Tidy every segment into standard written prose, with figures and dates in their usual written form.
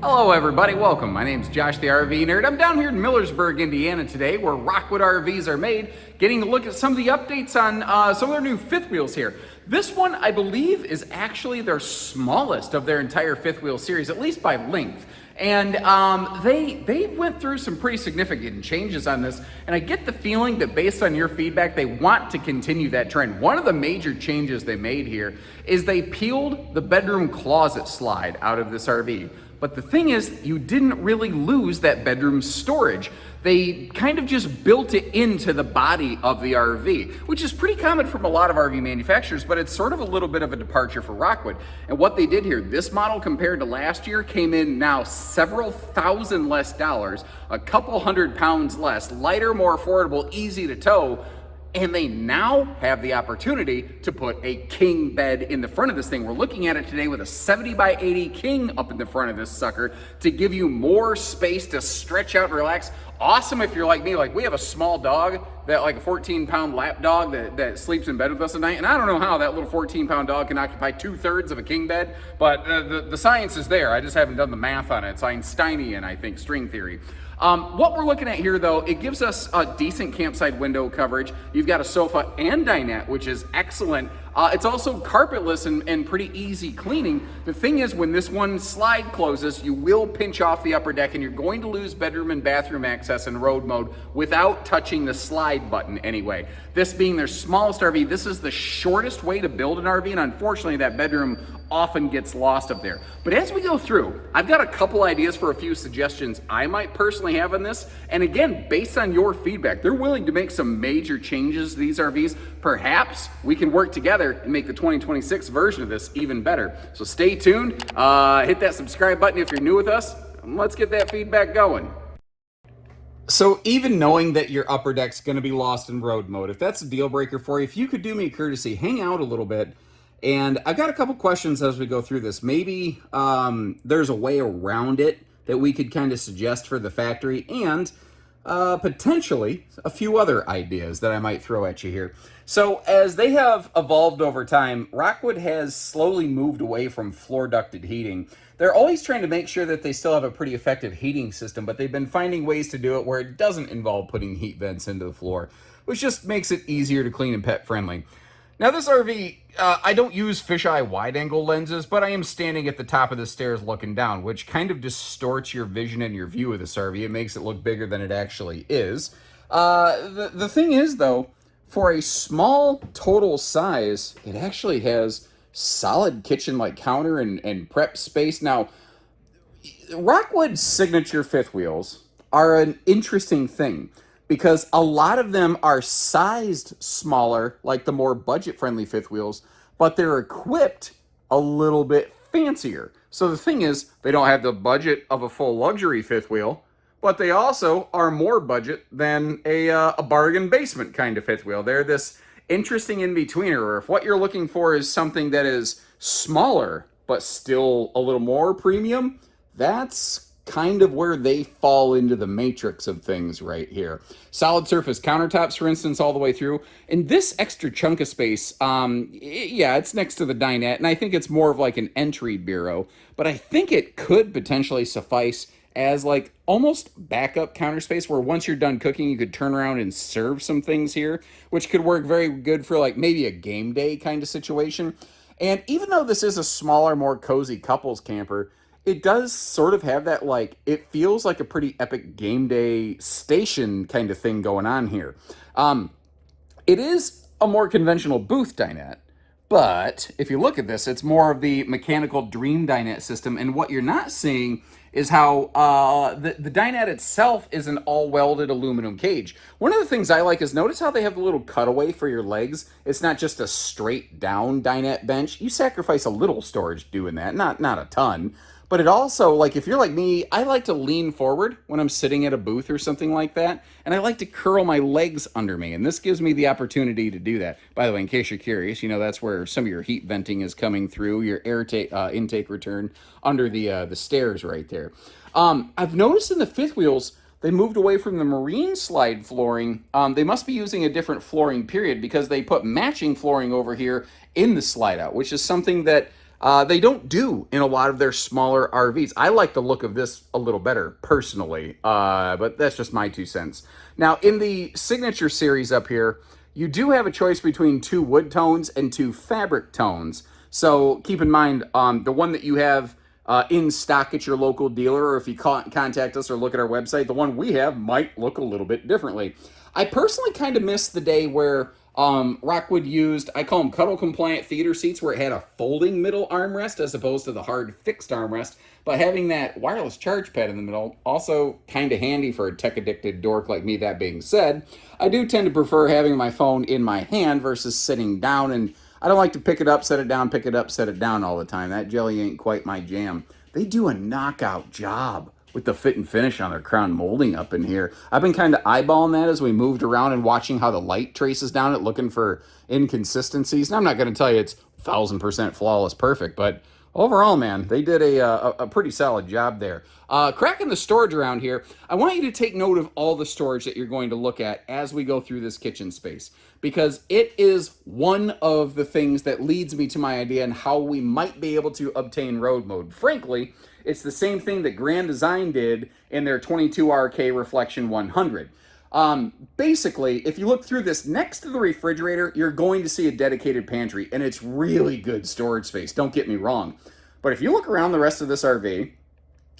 Hello everybody, welcome. My name's Josh the RV Nerd. I'm down here in Millersburg, Indiana today where Rockwood RVs are made, getting a look at some of the updates on some of their new fifth wheels here. This one, I believe, is actually their smallest of their entire fifth wheel series, at least by length. And they went through some pretty significant changes on this, and I get the feeling that based on your feedback, they want to continue that trend. One of the major changes they made here is they peeled the bedroom closet slide out of this RV. But the thing is, you didn't really lose that bedroom storage. They kind of just built it into the body of the RV, which is pretty common from a lot of RV manufacturers, but it's sort of a little bit of a departure for Rockwood. And what they did here, this model compared to last year came in now several thousand less dollars, a couple £100 less, lighter, more affordable, easy to tow. And they now have the opportunity to put a king bed in the front of this thing. We're looking at it today with a 70 by 80 king up in the front of this sucker to give you more space to stretch out and relax. Awesome if you're like me, like we have a small dog, that like a 14-pound lap dog that sleeps in bed with us at night. And I don't know how that little 14-pound dog can occupy 2/3 of a king bed, but the science is there. I just haven't done the math on it. It's Einsteinian, I think, string theory. What we're looking at here, though, it gives us a decent campsite window coverage. You've got a sofa and dinette, which is excellent. It's also carpetless and pretty easy cleaning. The thing is, when this one slide closes, you will pinch off the upper deck, and you're going to lose bedroom and bathroom access in road mode without touching the slide button anyway. This being their smallest RV, this is the shortest way to build an RV, and unfortunately, that bedroom often gets lost up there. But as we go through, I've got a couple ideas for a few suggestions I might personally have on this. And again, based on your feedback, they're willing to make some major changes to these RVs. Perhaps we can work together and make the 2026 version of this even better. So stay tuned, hit that subscribe button if you're new with us, and let's get that feedback going. So even knowing that your upper deck's gonna be lost in road mode, if that's a deal breaker for you, if you could do me a courtesy, hang out a little bit. And I've got a couple questions as we go through this. Maybe there's a way around it that we could kind of suggest for the factory, and potentially a few other ideas that I might throw at you here. So as they have evolved over time, Rockwood has slowly moved away from floor ducted heating. They're always trying to make sure that they still have a pretty effective heating system, but they've been finding ways to do it where it doesn't involve putting heat vents into the floor, which just makes it easier to clean and pet friendly. Now this RV, I don't use fisheye wide-angle lenses, but I am standing at the top of the stairs looking down, which kind of distorts your vision and your view of this RV. It makes it look bigger than it actually is. The thing is, though, for a small total size, it actually has solid kitchen-like counter and prep space. Now, Rockwood's signature fifth wheels are an interesting thing, because a lot of them are sized smaller, like the more budget-friendly fifth wheels, but they're equipped a little bit fancier. So the thing is, they don't have the budget of a full luxury fifth wheel, but they also are more budget than a bargain basement kind of fifth wheel. They're this interesting in-betweener, or if what you're looking for is something that is smaller, but still a little more premium, that's kind of where they fall into the matrix of things right here. Solid surface countertops, for instance, all the way through. And this extra chunk of space, yeah, it's next to the dinette, and I think it's more of like an entry bureau, but I think it could potentially suffice as like almost backup counter space, where once you're done cooking, you could turn around and serve some things here, which could work very good for like maybe a game day kind of situation. And even though this is a smaller, more cozy couples camper, it does sort of have that, like, it feels like a pretty epic game day station kind of thing going on here. It is a more conventional booth dinette, but if you look at this, it's more of the mechanical dream dinette system. And what you're not seeing is how the dinette itself is an all-welded aluminum cage. One of the things I like is notice how they have the little cutaway for your legs. It's not just a straight down dinette bench. You sacrifice a little storage doing that, not a ton. But it also, like, if you're like me, I like to lean forward when I'm sitting at a booth or something like that, and I like to curl my legs under me, and this gives me the opportunity to do that. By the way, in case you're curious, you know, that's where some of your heat venting is coming through, your air intake return under the stairs right there. I've noticed in the fifth wheels, they moved away from the marine slide flooring. They must be using a different flooring period, because they put matching flooring over here in the slide out, which is something that They don't do in a lot of their smaller RVs. I like the look of this a little better personally, but that's just my 2 cents. Now, in the Signature series up here, you do have a choice between 2 wood tones and 2 fabric tones. So keep in mind, the one that you have in stock at your local dealer, or if you contact us or look at our website, the one we have might look a little bit differently. I personally kind of miss the day where Rockwood used, I call them cuddle compliant theater seats, where it had a folding middle armrest as opposed to the hard fixed armrest. But having that wireless charge pad in the middle, also kind of handy for a tech addicted dork like me. That being said, I do tend to prefer having my phone in my hand versus sitting down, and I don't like to pick it up, set it down, pick it up, set it down all the time. That jelly ain't quite my jam. They do a knockout job with the fit and finish on their crown molding up in here. I've been kind of eyeballing that as we moved around and watching how the light traces down it, looking for inconsistencies. And I'm not going to tell you it's 1000% flawless perfect, but overall, man, they did a pretty solid job there. Cracking the storage around here, I want you to take note of all the storage that you're going to look at as we go through this kitchen space, because it is one of the things that leads me to my idea on how we might be able to obtain road mode. Frankly, it's the same thing that Grand Design did in their 22RK Reflection 100. Basically, if you look through this, next to the refrigerator, you're going to see a dedicated pantry, and it's really good storage space, don't get me wrong. But if you look around the rest of this RV,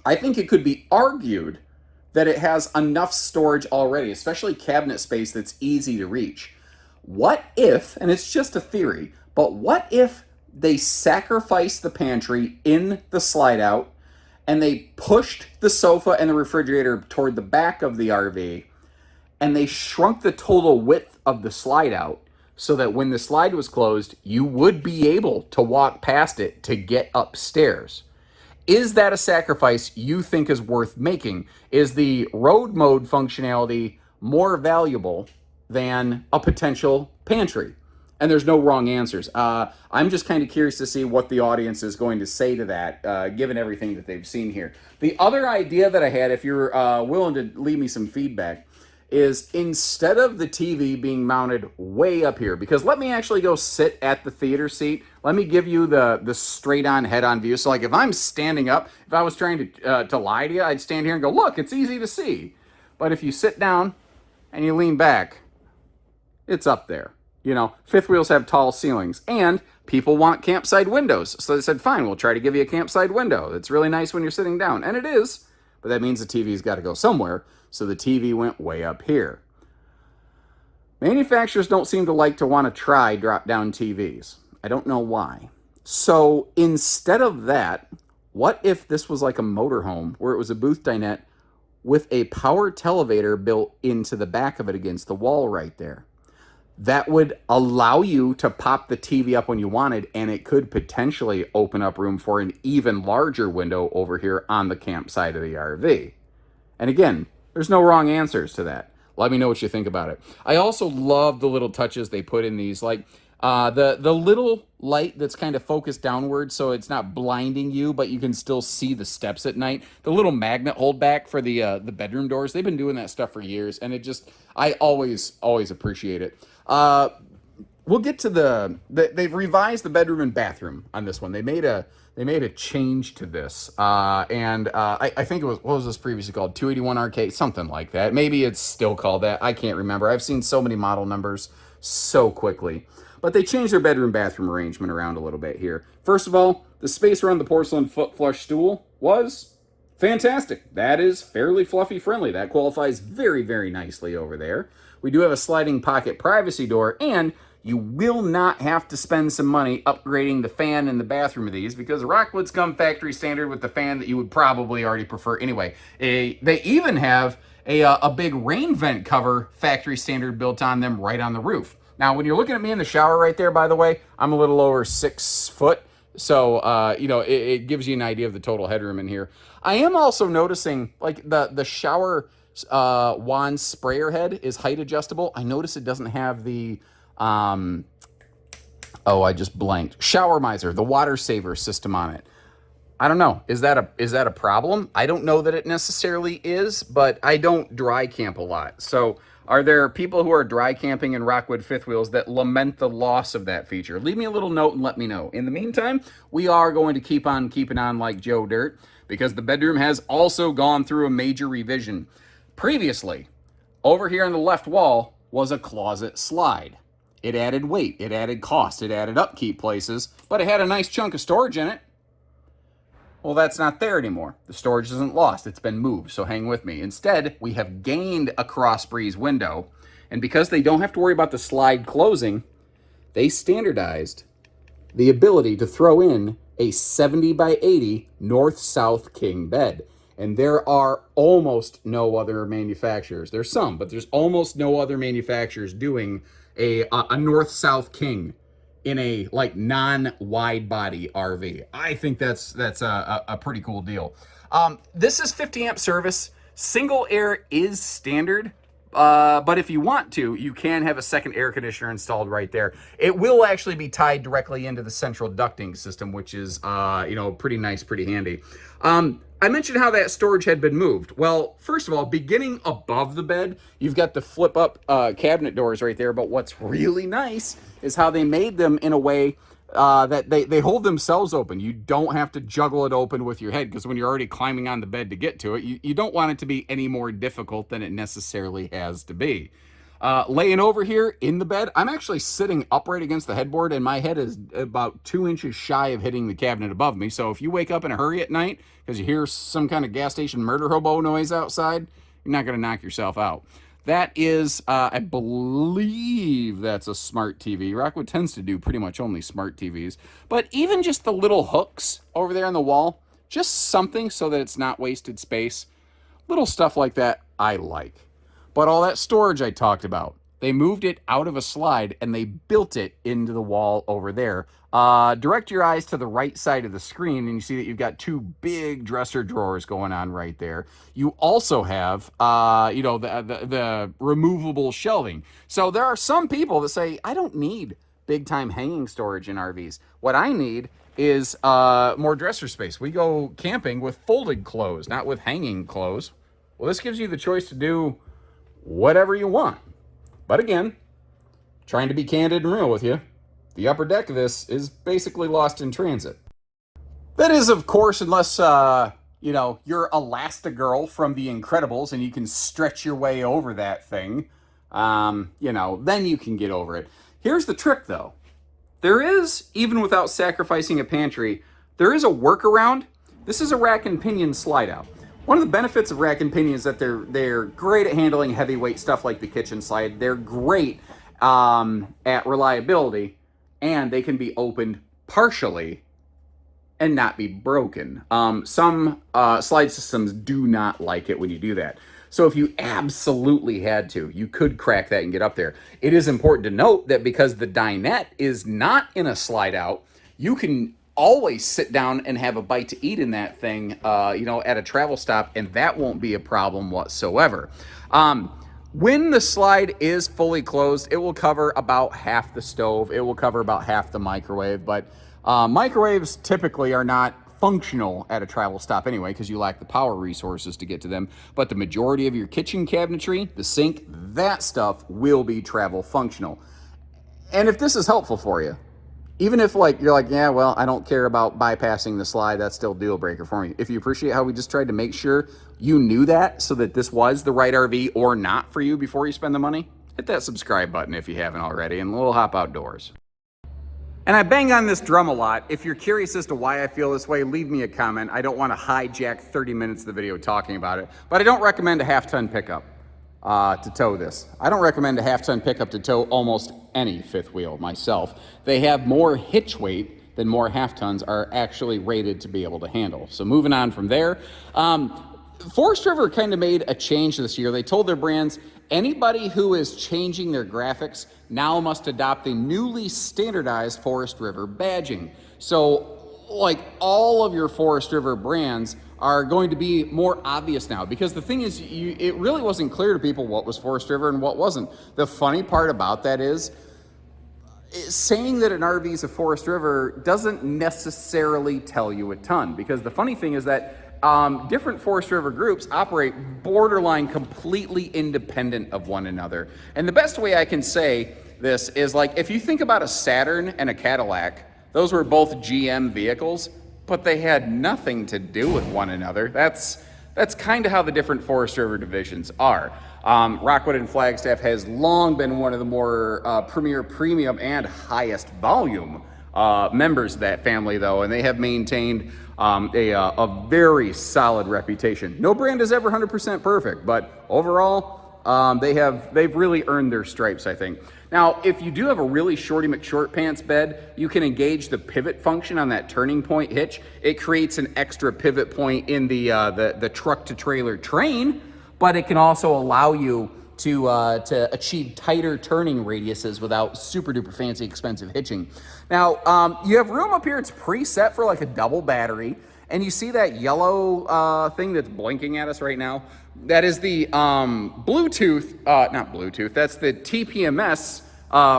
I think it could be argued that it has enough storage already, especially cabinet space that's easy to reach. What if, and it's just a theory, but what if they sacrificed the pantry in the slide out and they pushed the sofa and the refrigerator toward the back of the RV, and they shrunk the total width of the slide out so that when the slide was closed, you would be able to walk past it to get upstairs? Is that a sacrifice you think is worth making? Is the road mode functionality more valuable than a potential pantry? And there's no wrong answers. I'm just kind of curious to see what the audience is going to say to that, given everything that they've seen here. The other idea that I had, if you're willing to leave me some feedback, is instead of the TV being mounted way up here, because let me actually go sit at the theater seat. Let me give you the straight on, head on view. So like if I'm standing up, if I was trying to lie to you, I'd stand here and go, look, it's easy to see. But if you sit down and you lean back, it's up there. You know, fifth wheels have tall ceilings, and people want campside windows. So they said, fine, we'll try to give you a campside window. It's really nice when you're sitting down. And it is, but that means the TV's got to go somewhere. So the TV went way up here. Manufacturers don't seem to like to want to try drop-down TVs. I don't know why. So instead of that, what if this was like a motorhome where it was a booth dinette with a power televator built into the back of it against the wall right there? That would allow you to pop the TV up when you wanted, and it could potentially open up room for an even larger window over here on the campsite of the RV. And again, there's no wrong answers to that. Let me know what you think about it. I also love the little touches they put in these, like the little light that's kind of focused downward so it's not blinding you, but you can still see the steps at night. The little magnet hold back for the bedroom doors. They've been doing that stuff for years, and I always appreciate it. We'll get to they've revised the bedroom and bathroom on this one. They made a change to this, and I think it was, what was this previously called? 281RK, something like that. Maybe it's still called that. I can't remember. I've seen so many model numbers so quickly. But they changed their bedroom bathroom arrangement around a little bit here. First of all, the space around the porcelain foot flush stool was fantastic. That is fairly fluffy friendly. That qualifies very, very nicely over there. We do have a sliding pocket privacy door, and you will not have to spend some money upgrading the fan in the bathroom of these, because Rockwoods come factory standard with the fan that you would probably already prefer anyway. They even have a big rain vent cover factory standard built on them right on the roof. Now, when you're looking at me in the shower right there, by the way, I'm a little over 6 foot. So, it gives you an idea of the total headroom in here. I am also noticing, like, the shower wand sprayer head is height adjustable. I notice it doesn't have the, I just blanked. Shower miser, the water saver system on it. I don't know. Is that a problem? I don't know that it necessarily is, but I don't dry camp a lot. So Are there people who are dry camping in Rockwood fifth wheels that lament the loss of that feature? Leave me a little note and let me know. In the meantime, we are going to keep on keeping on like Joe Dirt because the bedroom has also gone through a major revision. Previously, over here on the left wall was a closet slide. It added weight, it added cost, it added upkeep places, but it had a nice chunk of storage in it. Well, that's not there anymore. The storage isn't lost. It's been moved, so hang with me. Instead, we have gained a cross breeze window, and because they don't have to worry about the slide closing, they standardized the ability to throw in a 70 by 80 north-south king bed. And there are almost no other manufacturers. There's some, but there's almost no other manufacturers doing a north-south king in a like non-wide body RV. I think that's a pretty cool deal. This is 50 amp service. Single air is standard, but if you want to, you can have a second air conditioner installed right there. It will actually be tied directly into the central ducting system, which is pretty nice, pretty handy. I mentioned how that storage had been moved. Well, first of all, beginning above the bed, you've got the flip up cabinet doors right there. But what's really nice is how they made them in a way that they hold themselves open. You don't have to juggle it open with your head because when you're already climbing on the bed to get to it, you don't want it to be any more difficult than it necessarily has to be. Laying over here in the bed, I'm actually sitting upright against the headboard and my head is about 2 inches shy of hitting the cabinet above me. So if you wake up in a hurry at night because you hear some kind of gas station murder hobo noise outside, you're not going to knock yourself out. That is, I believe that's a smart TV. Rockwood tends to do pretty much only smart TVs. But even just the little hooks over there on the wall, just something so that it's not wasted space. Little stuff like that I like. But all that storage I talked about, they moved it out of a slide and they built it into the wall over there. Direct your eyes to the right side of the screen and you see that you've got two big dresser drawers going on right there. You also have, the removable shelving. So there are some people that say, I don't need big time hanging storage in RVs. What I need is more dresser space. We go camping with folded clothes, not with hanging clothes. Well, this gives you the choice to do whatever you want. But again, trying to be candid and real with you, the upper deck of this is basically lost in transit. That is, of course, unless, you're Elastigirl from The Incredibles and you can stretch your way over that thing, then you can get over it. Here's the trick, though. There is, even without sacrificing a pantry, there is a workaround. This is a rack and pinion slide out. One of the benefits of rack and pinion is that they're great at handling heavyweight stuff like the kitchen slide. They're great at reliability, and they can be opened partially and not be broken. Some slide systems do not like it when you do that. So if you absolutely had to, you could crack that and get up there. It is important to note that because the dinette is not in a slide out, you can always sit down and have a bite to eat in that thing, at a travel stop, and that won't be a problem whatsoever. When the slide is fully closed, it will cover about half the stove. It will cover about half the microwave, but microwaves typically are not functional at a travel stop anyway because you lack the power resources to get to them. But the majority of your kitchen cabinetry, the sink, that stuff will be travel functional. And if this is helpful for you, even if you're like, yeah, well, I don't care about bypassing the slide, that's still a deal breaker for me. If you appreciate how we just tried to make sure you knew that so that this was the right RV or not for you before you spend the money, hit that subscribe button if you haven't already, and we'll hop outdoors. And I bang on this drum a lot. If you're curious as to why I feel this way, leave me a comment. I don't want to hijack 30 minutes of the video talking about it, but I don't recommend a half-ton pickup to tow this. I don't recommend a half-ton pickup to tow almost any fifth wheel myself. They have more hitch weight than more half-tons are actually rated to be able to handle. So moving on from there, Forest River kind of made a change this year. They told their brands, anybody who is changing their graphics now must adopt the newly standardized Forest River badging. So all of your Forest River brands are going to be more obvious now, because the thing is, it really wasn't clear to people what was Forest River and what wasn't. The funny part about that is saying that an RV is a Forest River doesn't necessarily tell you a ton, because the funny thing is that different Forest River groups operate borderline completely independent of one another. And the best way I can say this is, like, if you think about a Saturn and a Cadillac, those were both GM vehicles, but they had nothing to do with one another. That's kind of how the different Forest River divisions are. Rockwood and Flagstaff has long been one of the more premier, premium, and highest volume members of that family, though, and they have maintained a very solid reputation. No brand is ever 100% perfect, but overall, they've really earned their stripes, I think. Now, if you do have a really shorty McShortpants bed, you can engage the pivot function on that turning point hitch. It creates an extra pivot point in the truck to trailer train, but it can also allow you to achieve tighter turning radiuses without super duper fancy expensive hitching. Now, you have room up here. It's preset for like a double battery. And you see that yellow thing that's blinking at us right now? That is the Bluetooth, not Bluetooth, that's the TPMS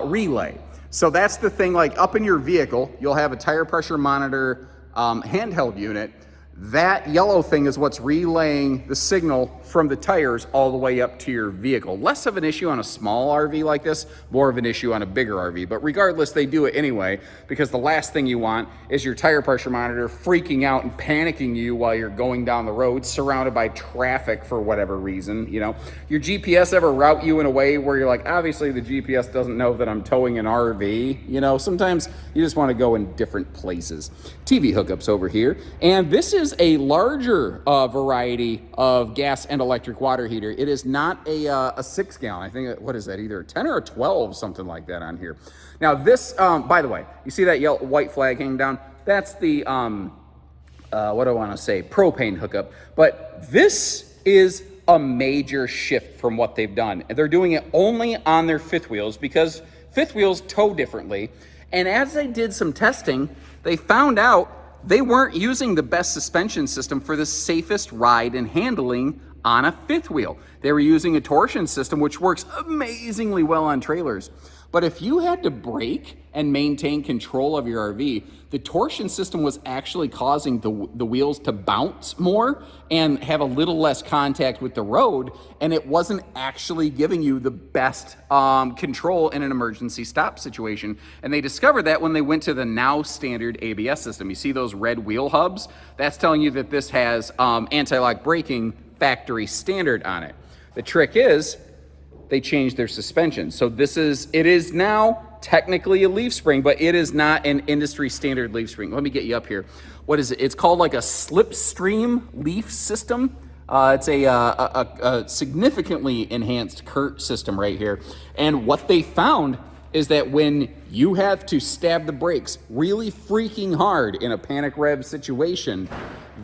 relay. So that's the thing, like up in your vehicle, you'll have a tire pressure monitor handheld unit. That yellow thing is what's relaying the signal from the tires all the way up to your vehicle. Less of an issue on a small RV like this, more of an issue on a bigger RV. But regardless, they do it anyway, because the last thing you want is your tire pressure monitor freaking out and panicking you while you're going down the road surrounded by traffic for whatever reason. You know, your GPS ever route you in a way where you're like, obviously the GPS doesn't know that I'm towing an RV. You know, sometimes you just want to go in different places. TV hookups over here. And this is a larger variety of gas and electric water heater. It is not a 6-gallon. I think, what is that, either a 10 or a 12, something like that on here. Now this, by the way, you see that white flag hanging down? That's the, what do I want to say, propane hookup. But this is a major shift from what they've done. They're doing it only on their fifth wheels because fifth wheels tow differently. And as they did some testing, they found out they weren't using the best suspension system for the safest ride and handling on a fifth wheel. They were using a torsion system, which works amazingly well on trailers. But if you had to brake and maintain control of your RV, the torsion system was actually causing the wheels to bounce more and have a little less contact with the road, and it wasn't actually giving you the best control in an emergency stop situation. And they discovered that when they went to the now standard ABS system. You see those red wheel hubs? That's telling you that this has anti-lock braking factory standard on it. The trick is, they changed their suspension. So it is now technically a leaf spring, but it is not an industry standard leaf spring. Let me get you up here. What is it? It's called like a slipstream leaf system. It's a significantly enhanced CURT system right here. And what they found is that when you have to stab the brakes really freaking hard in a panic rev situation,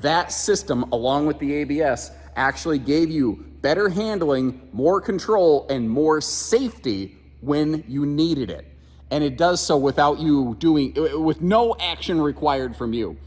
that system, along with the ABS, actually gave you better handling, more control, and more safety when you needed it. And it does so without you with no action required from you.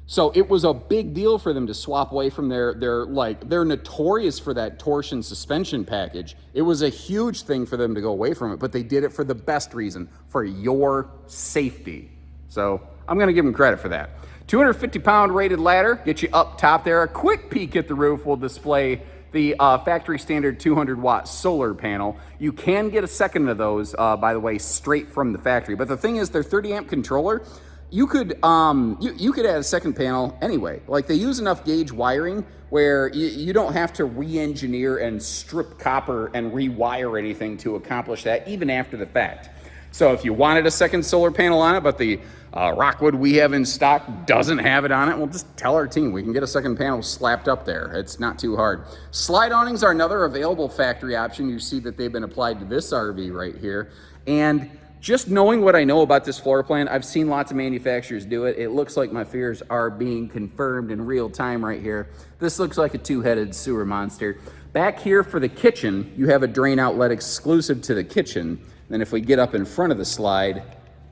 So it was a big deal for them to swap away from they're notorious for that torsion suspension package. It was a huge thing for them to go away from it, but they did it for the best reason, for your safety. So I'm gonna give them credit for that. 250-pound rated ladder, get you up top there. A quick peek at the roof will display the factory standard 200-watt solar panel. You can get a second of those, by the way, straight from the factory. But the thing is, their 30-amp controller, you could add a second panel anyway. Like, they use enough gauge wiring where you don't have to re-engineer and strip copper and rewire anything to accomplish that, even after the fact. So if you wanted a second solar panel on it, but the Rockwood we have in stock doesn't have it on it, well, just tell our team. We can get a second panel slapped up there. It's not too hard. Slide awnings are another available factory option. You see that they've been applied to this RV right here. And just knowing what I know about this floor plan, I've seen lots of manufacturers do it. It looks like my fears are being confirmed in real time right here. This looks like a two-headed sewer monster. Back here for the kitchen, you have a drain outlet exclusive to the kitchen. Then if we get up in front of the slide,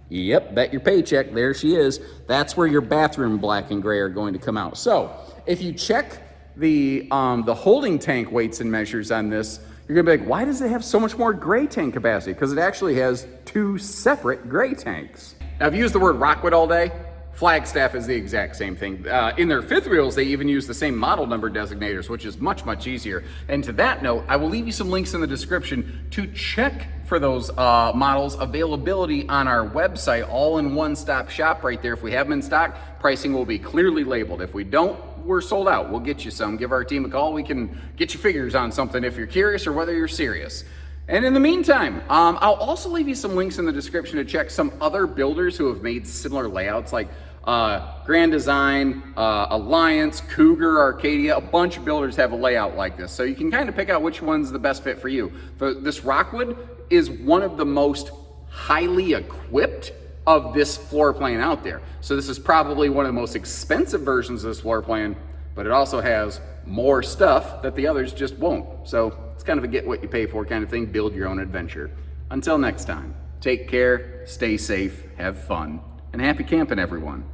yep, bet your paycheck, there she is. That's where your bathroom black and gray are going to come out. So if you check the holding tank weights and measures on this, you're gonna be like, why does it have so much more gray tank capacity? Because it actually has two separate gray tanks. Now, I've used the word Rockwood all day. Flagstaff is the exact same thing. In their fifth wheels, they even use the same model number designators, which is much, much easier. And to that note, I will leave you some links in the description to check for those models availability on our website, all in one-stop shop right there. If we have them in stock, pricing will be clearly labeled. If we don't, we're sold out. We'll get you some. Give our team a call. We can get you figures on something if you're curious or whether you're serious. And in the meantime, I'll also leave you some links in the description to check some other builders who have made similar layouts, like Grand Design, Alliance, Cougar, Arcadia. A bunch of builders have a layout like this, so you can kind of pick out which one's the best fit for you. This Rockwood is one of the most highly equipped of this floor plan out there. So this is probably one of the most expensive versions of this floor plan, but it also has more stuff that the others just won't. So it's kind of a get what you pay for kind of thing. Build your own adventure. Until next time, take care, stay safe, have fun, and happy camping, everyone.